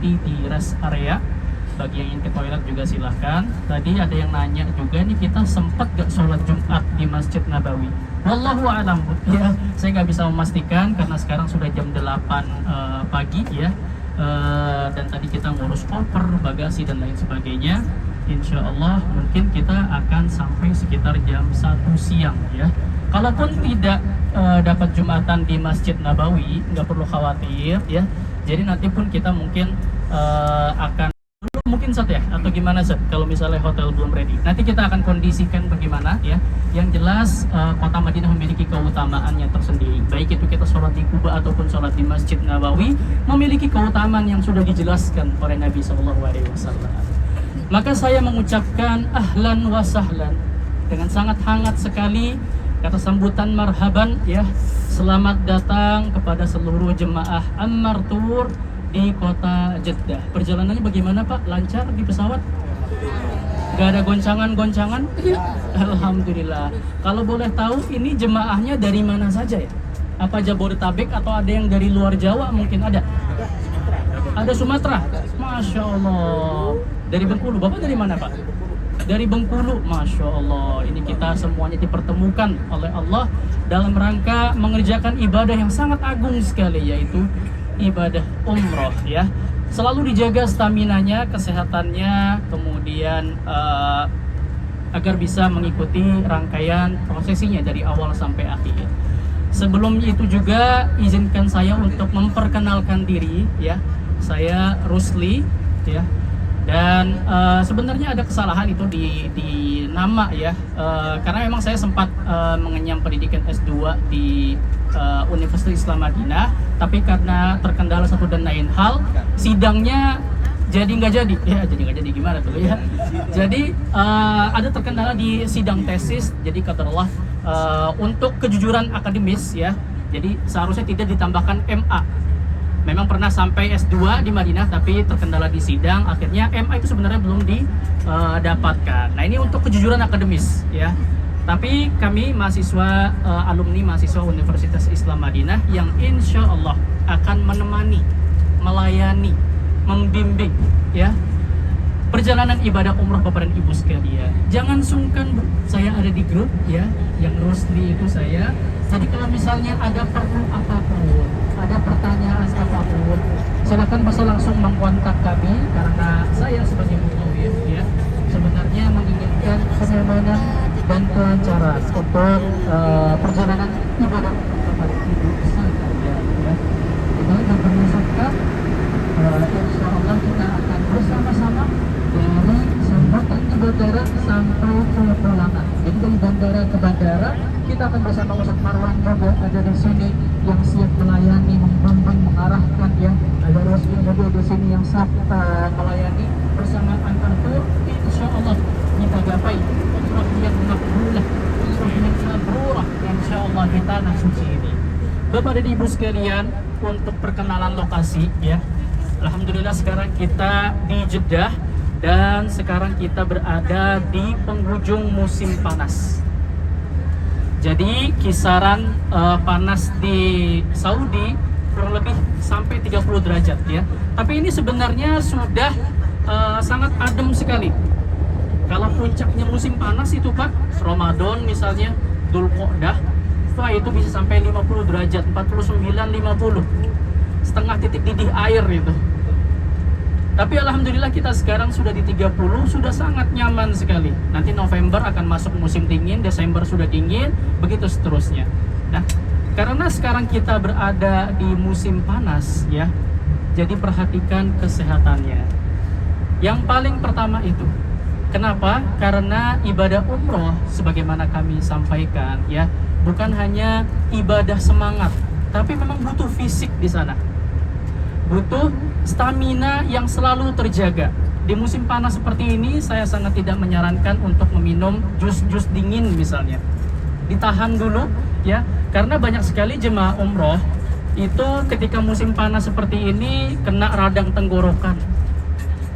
berhenti di rest area. Bagi yang ingin ke toilet juga silahkan. Tadi ada yang nanya juga nih, kita sempat gak sholat Jumat di Masjid Nabawi? Wallahu a'lam. Ya, saya nggak bisa memastikan karena sekarang sudah jam 8 pagi ya. Dan tadi kita ngurus koper, bagasi dan lain sebagainya. Insya Allah mungkin kita akan sampai sekitar jam 1 siang ya. Kalaupun tidak dapat Jumatan di Masjid Nabawi, nggak perlu khawatir ya. Jadi nanti pun kita mungkin akan mungkin Sat ya, atau gimana Sat, kalau misalnya hotel belum ready, nanti kita akan kondisikan bagaimana ya. Yang jelas kota Madinah memiliki keutamaannya tersendiri, baik itu kita sholat di Kuba ataupun sholat di Masjid Nabawi, memiliki keutamaan yang sudah dijelaskan oleh Nabi SAW. Maka saya mengucapkan ahlan wa sahlan dengan sangat hangat sekali, kata sambutan marhaban ya, selamat datang kepada seluruh jemaah Ammar Tour di kota Jeddah. Perjalanannya bagaimana Pak? Lancar di pesawat? Gak ada goncangan-goncangan? Alhamdulillah. Kalau boleh tahu ini jemaahnya dari mana saja ya? Apa Jabodetabek atau ada yang dari luar Jawa mungkin ada? Ada Sumatera? Masya Allah. Dari Bengkulu. Bapak dari mana Pak? Dari Bengkulu. Masya Allah. Ini kita semuanya dipertemukan oleh Allah dalam rangka mengerjakan ibadah yang sangat agung sekali, yaitu ibadah umroh ya. Selalu dijaga staminanya, kesehatannya, kemudian agar bisa mengikuti rangkaian prosesinya dari awal sampai akhir. Sebelum itu juga izinkan saya untuk memperkenalkan diri ya. Saya Rusli ya. Dan sebenarnya ada kesalahan itu di nama ya, karena memang saya sempat mengenyam pendidikan S2 di Universitas Islam Madinah, tapi karena terkendala satu dan lain hal, sidangnya jadi nggak jadi gimana tuh ya. Jadi ada terkendala di sidang tesis, jadi qadarullah untuk kejujuran akademis ya. Jadi seharusnya tidak ditambahkan MA. Memang pernah sampai S2 di Madinah, tapi terkendala di sidang, akhirnya MA itu sebenarnya belum didapatkan. Nah ini untuk kejujuran akademis ya. Tapi kami mahasiswa, alumni mahasiswa Universitas Islam Madinah yang insya Allah akan menemani, melayani, membimbing ya perjalanan ibadah umroh Bapak dan Ibu sekalian. Jangan sungkan Bu, saya ada di grup ya, yang Rusli itu saya. Jadi kalau misalnya ada perlu apapun, ada pertanyaan apapun, silakan bisa langsung mengkontak kami, karena saya sebagai mutawif ya sebenarnya menginginkan kenyamanan dan kelancaran untuk perjalanan ibadah kepada Ibu sekalian ya. Kita akan berwisata, insya Allah kita akan bersama-sama dari sambutan di bandara sampai ke pulangan. Jadi dari bandara ke bandara kita akan bersama Ustaz Marwan juga ada di sini yang siap melayani, membimbing, mengarahkan ya. Ada Rusli juga di sini yang siap melayani bersama Ammar Tour. Insya Allah kita gapai umrah yang makbulah, umrah yang mabrurah, insya Allah di tanah suci ini. Bapak dan Ibu sekalian, untuk perkenalan lokasi ya, alhamdulillah sekarang kita di Jeddah dan sekarang kita berada di penghujung musim panas. Jadi kisaran panas di Saudi kurang lebih sampai 30 derajat ya. Tapi ini sebenarnya sudah sangat adem sekali. Kalau puncaknya musim panas itu Pak, Ramadan misalnya, Dzulqa'dah, setelah itu bisa sampai 50 derajat, 49, 50. Setengah titik didih air itu. Tapi alhamdulillah kita sekarang sudah di 30, sudah sangat nyaman sekali. Nanti November akan masuk musim dingin, Desember sudah dingin, begitu seterusnya. Nah, karena sekarang kita berada di musim panas ya, jadi perhatikan kesehatannya. Yang paling pertama itu, kenapa? Karena ibadah umroh sebagaimana kami sampaikan ya, bukan hanya ibadah semangat, tapi memang butuh fisik di sana. Butuh stamina yang selalu terjaga. Di musim panas seperti ini, saya sangat tidak menyarankan untuk meminum jus-jus dingin misalnya. Ditahan dulu ya, karena banyak sekali jemaah umroh itu ketika musim panas seperti ini kena radang tenggorokan.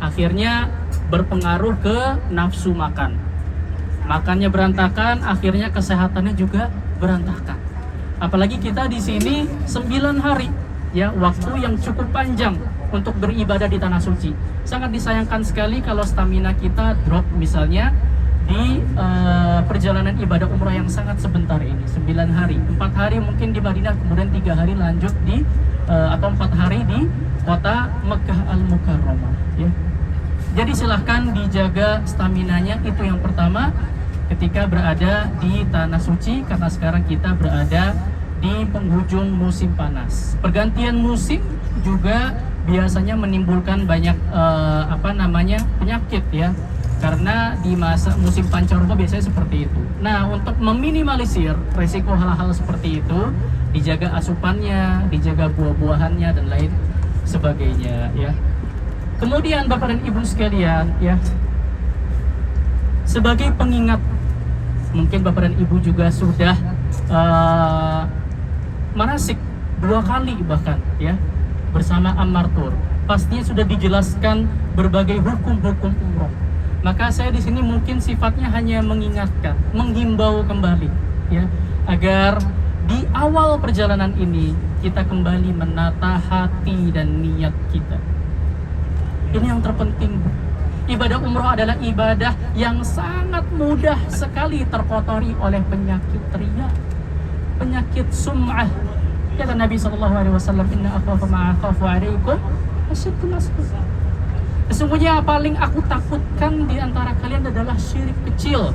Akhirnya berpengaruh ke nafsu makan. Makannya berantakan, akhirnya kesehatannya juga berantakan. Apalagi kita di sini 9 hari ya, waktu yang cukup panjang untuk beribadah di tanah suci. Sangat disayangkan sekali kalau stamina kita drop misalnya di perjalanan ibadah umrah yang sangat sebentar ini, 9 hari, 4 hari mungkin di Madinah, kemudian 3 hari lanjut di atau 4 hari di kota Mekah Al-Mukarramah ya. Jadi silahkan dijaga staminanya, itu yang pertama ketika berada di tanah suci, karena sekarang kita berada di penghujung musim panas. Pergantian musim juga biasanya menimbulkan banyak penyakit ya. Karena di masa musim pancaroba biasanya seperti itu. Nah, untuk meminimalisir resiko hal-hal seperti itu, dijaga asupannya, dijaga buah-buahannya dan lain sebagainya ya. Kemudian Bapak dan Ibu sekalian ya, sebagai pengingat, mungkin Bapak dan Ibu juga sudah manasik 2 kali bahkan ya bersama Ammar Tour. Pastinya sudah dijelaskan berbagai hukum-hukum umroh. Maka saya di sini mungkin sifatnya hanya mengingatkan, menghimbau kembali ya, agar di awal perjalanan ini kita kembali menata hati dan niat kita. Ini yang terpenting. Ibadah umroh adalah ibadah yang sangat mudah sekali terkotori oleh penyakit riya, penyakit sum'ah. Kata Nabi SAW, inna akhafu ma akhafu alaikum asyirkul asghar. Sesungguhnya yang paling aku takutkan di antara kalian adalah syirik kecil.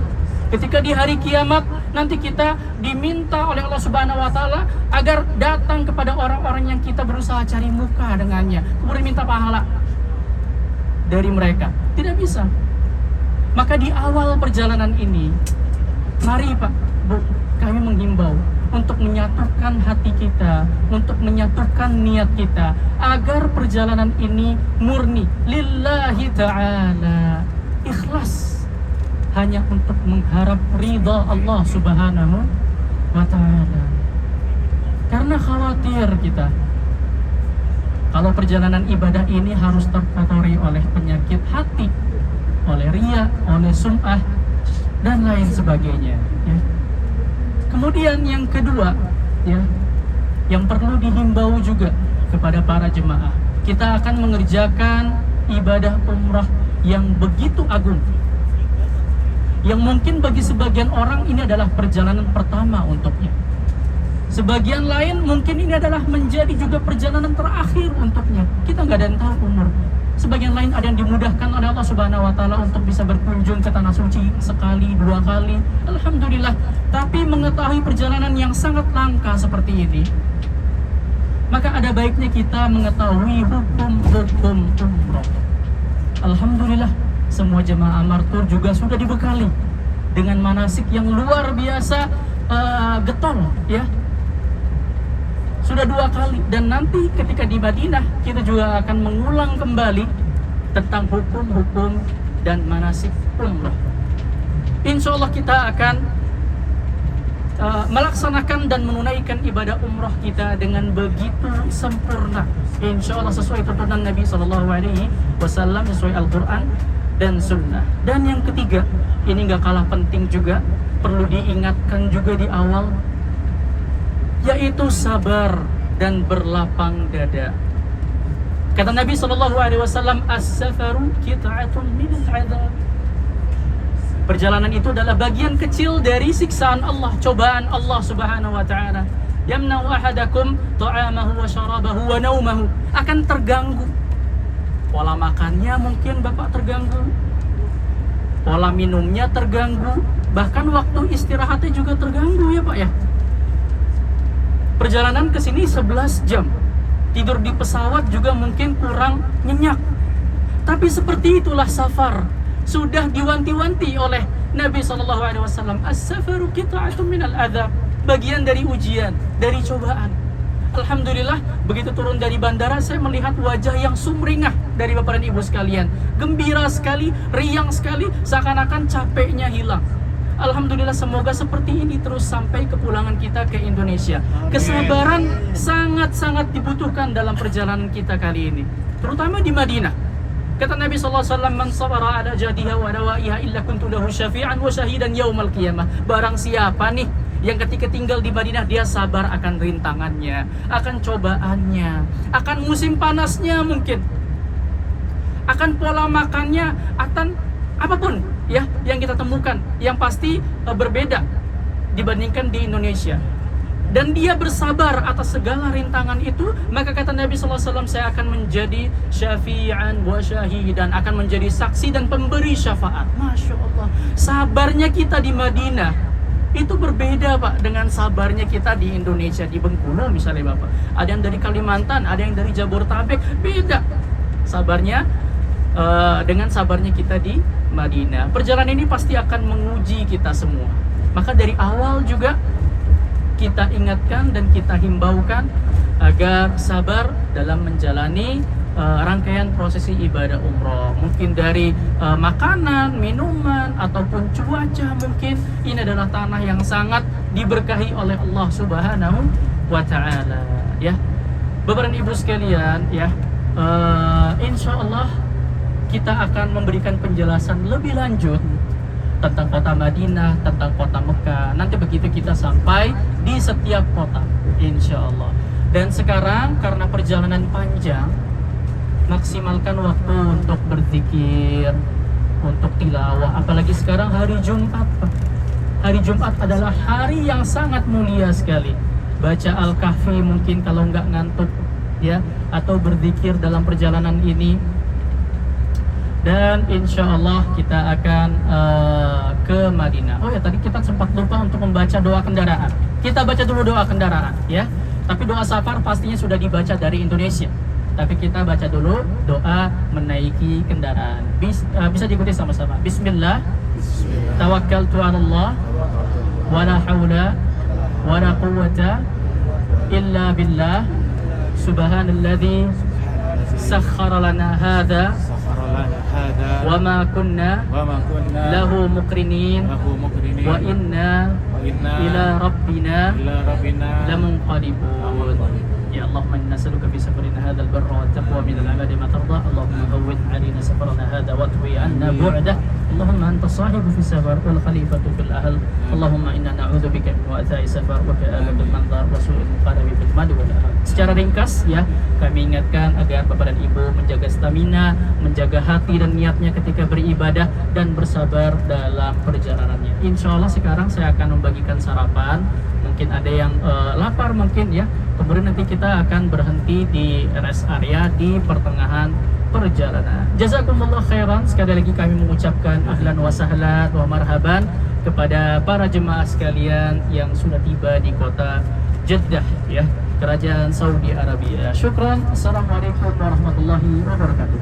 Ketika di hari kiamat nanti kita diminta oleh Allah Subhanahu wa taala agar datang kepada orang-orang yang kita berusaha cari muka dengannya, kemudian minta pahala dari mereka. Tidak bisa. Maka di awal perjalanan ini, mari Pak, Bu, kami menghimbau untuk menyatukan hati kita, untuk menyatukan niat kita, agar perjalanan ini murni lillahi ta'ala, ikhlas, hanya untuk mengharap ridha Allah Subhanahu wa ta'ala. Karena khawatir kita kalau perjalanan ibadah ini harus terkotori oleh penyakit hati, oleh riya, oleh sum'ah dan lain sebagainya ya. Kemudian yang kedua ya, yang perlu dihimbau juga kepada para jemaah, kita akan mengerjakan ibadah umrah yang begitu agung, yang mungkin bagi sebagian orang ini adalah perjalanan pertama untuknya. Sebagian lain mungkin ini adalah menjadi juga perjalanan terakhir untuknya. Kita nggak ada yang tahu umur. Sebagian lain ada yang dimudahkan oleh Allah Subhanahu wa taala untuk bisa berkunjung ke tanah suci sekali, 2 kali. Alhamdulillah. Tapi mengetahui perjalanan yang sangat langka seperti ini, maka ada baiknya kita mengetahui hukum-hukum umroh. Alhamdulillah, semua jemaah Ammar Tour juga sudah dibekali dengan manasik yang luar biasa getol ya. Sudah 2 kali, dan nanti ketika di Madinah kita juga akan mengulang kembali tentang hukum-hukum dan manasik umrah. Insya Allah kita akan melaksanakan dan menunaikan ibadah umrah kita dengan begitu sempurna. Insya Allah sesuai tuntunan Nabi SAW, sesuai Al-Quran dan Sunnah. Dan yang ketiga, ini gak kalah penting juga, perlu diingatkan juga di awal, yaitu sabar dan berlapang dada. Kata Nabi SAW, as-safaru qit'atun minal 'adzab. Perjalanan itu adalah bagian kecil dari siksaan Allah, cobaan Allah Subhanahu wa taala. Yamna'u ahadakum ta'amahu wa syarabahu wa naumahu. Akan terganggu. Pola makannya mungkin Bapak terganggu. Pola minumnya terganggu, bahkan waktu istirahatnya juga terganggu ya Pak ya. Perjalanan ke sini 11 jam. Tidur di pesawat juga mungkin kurang nyenyak. Tapi seperti itulah safar. Sudah diwanti-wanti oleh Nabi SAW. As-safaru qita'atun minal adzab. Bagian dari ujian, dari cobaan. Alhamdulillah, begitu turun dari bandara, saya melihat wajah yang sumringah dari Bapak dan Ibu sekalian. Gembira sekali, riang sekali, seakan-akan capeknya hilang. Alhamdulillah, semoga seperti ini terus sampai kepulangan kita ke Indonesia. Kesabaran sangat-sangat dibutuhkan dalam perjalanan kita kali ini, terutama di Madinah. Kata Nabi SAW, man sabara ala jadiha wa dawaiha illa kuntu lahu syafi'an wa syahidan yaumal qiyamah. Barang siapa nih yang ketika tinggal di Madinah dia sabar akan rintangannya, akan cobaannya, akan musim panasnya mungkin, akan pola makannya, akan apapun ya yang kita temukan yang pasti berbeda dibandingkan di Indonesia. Dan dia bersabar atas segala rintangan itu, maka kata Nabi SAW, saya akan menjadi syafi'an wa syahidan, akan menjadi saksi dan pemberi syafaat. Masya Allah, sabarnya kita di Madinah itu berbeda Pak dengan sabarnya kita di Indonesia, di Bengkulu misalnya Bapak. Ada yang dari Kalimantan, ada yang dari Jabodetabek, beda sabarnya dengan sabarnya kita di Madinah. Perjalanan ini pasti akan menguji kita semua. Maka dari awal juga kita ingatkan dan kita himbaukan agar sabar dalam menjalani rangkaian prosesi ibadah umroh. Mungkin dari makanan, minuman, ataupun cuaca mungkin. Ini adalah tanah yang sangat diberkahi oleh Allah Subhanahu wa Ta'ala. Ya, Bapak dan Ibu sekalian, ya, insya Allah kita akan memberikan penjelasan lebih lanjut tentang kota Madinah, tentang kota Mekah. Nanti begitu kita sampai di setiap kota, insya Allah. Dan sekarang karena perjalanan panjang, maksimalkan waktu untuk berzikir, untuk tilawah. Apalagi sekarang hari Jumat. Hari Jumat adalah hari yang sangat mulia sekali. Baca Al-Kahfi mungkin kalau nggak ngantuk, ya, atau berzikir dalam perjalanan ini. Dan insya Allah kita akan ke Madinah. Oh ya, tadi kita sempat lupa untuk membaca doa kendaraan. Kita baca dulu doa kendaraan, ya. Tapi doa safar pastinya sudah dibaca dari Indonesia. Tapi kita baca dulu doa menaiki kendaraan. Bisa diikuti sama-sama. Bismillah. Tawakkaltu 'ala Allah wa la haula wa la quwwata illa billah. Subhanalladzi sakhkhara lana hadza وما كنا له مقرنين وإنا إلى ربنا لمنقلبون. يا اللهم إنا نسألك في سفرنا هذا البر والتقوى من العباد ما ترضى. اللهم هون علينا سفرنا هذا واطوي عنا بعده. اللهم أنت الصاحب في السفر والخليفة في الأهل. اللهم إنا نعوذ بك من وعثاء السفر وكآبة المنظر وسوء المنقلب في المال والأهل. Secara ringkas ya, kami ingatkan agar Bapak dan Ibu menjaga stamina, menjaga hati dan niatnya ketika beribadah dan bersabar dalam perjalanannya. Insya Allah sekarang saya akan membagikan sarapan. Mungkin ada yang lapar mungkin ya. Kemudian nanti kita akan berhenti di rest area di pertengahan perjalanan. Jazakumullah khairan. Sekali lagi kami mengucapkan ahlan wa sahlan wa marhaban kepada para jemaah sekalian yang sudah tiba di kota Jeddah ya, Kerajaan Saudi Arabia. Syukran. Assalamualaikum warahmatullahi wabarakatuh.